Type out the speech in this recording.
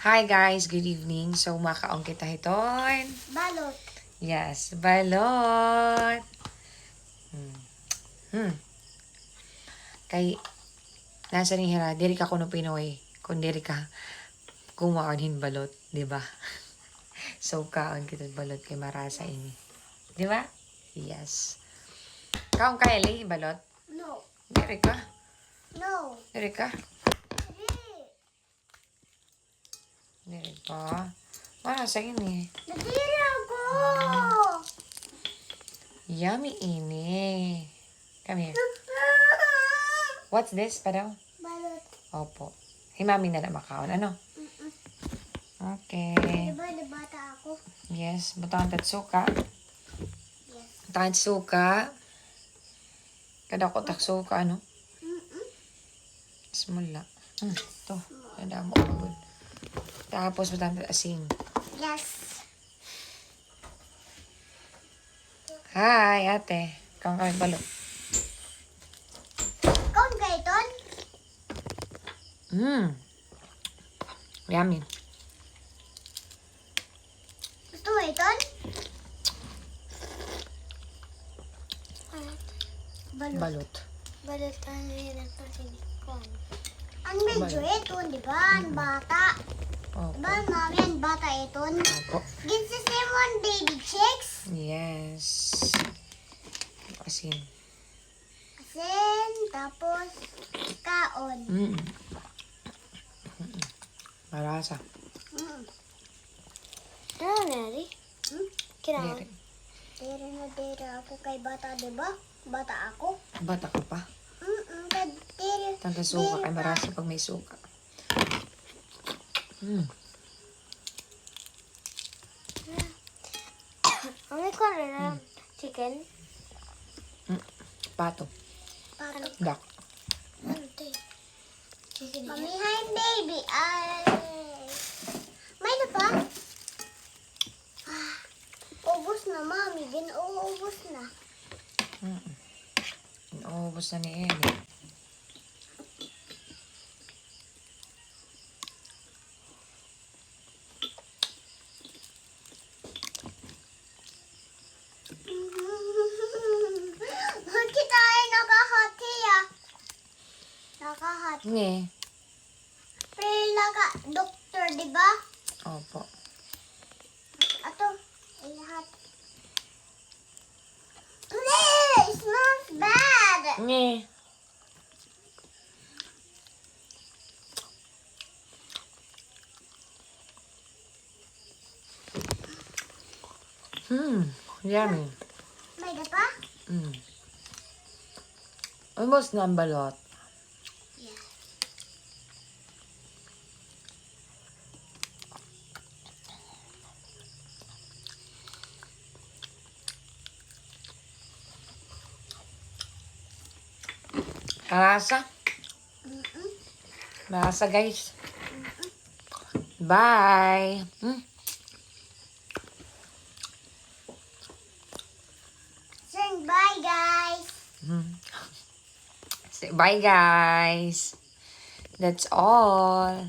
Hi guys, good evening. So makaon kita hiton. Balot. Yes, balot. Kay nasa ni Hera, diri ka kuno Pinoy. Kung diri ka kumaon balot, di ba? So kaon kita balot kay marasa ini. Di ba? Yes. Kaon ka Eli, balot? No. Diri ka? No. Diri ka? Dili. Diri ka? Marasa ini. Nadiri ako. Yummy ini. Come here. What's this pa daw? Balot. Opo. Himami na makaon. Ano? Okay. Diba nabata ako? Yes. Butang tatsuka. Yes. Butang suka. Kada ko taksuka, ano? Smula. Ito. Kada mo. Good. Tapos butang asin. Yes. Hi, ate. Kaon kami balot. Kaun ka iton? Yummy. Gusto mo iton? Balot. Balot. Balot ang hirap pasinikon. Ang medyo iton, di ba? Ang bata. Opo. Diba, mami, ang bata iton? Opo. Ginsasimon baby chicks. Yes. Asin. Asin, tapos kaon. Marasa. Ano, Neri? Kailangan. Diri. Dere na dere ako kay bata, di ba? Bata ako. Bata ka pa. Dere. Tanda suka kay marasa pag may suka. Ang may kore na chicken. Pato. Pato. Duck. Chicken. Mami, hi baby. Ay. May na pa? Ubus na, mami. Ginuubos na. Inuubos na ni Ellie. Kita ay nakahati ah. Nakahati. Nge. Pero naka-doktor, di ba? Opo. Ato, ay lahat. It smells bad. Nge. Yummy. May da pa? Almost na ang balot. Yeah. Marasa. Marasa guys. Bye. Saying bye, guys. Say bye guys. That's all.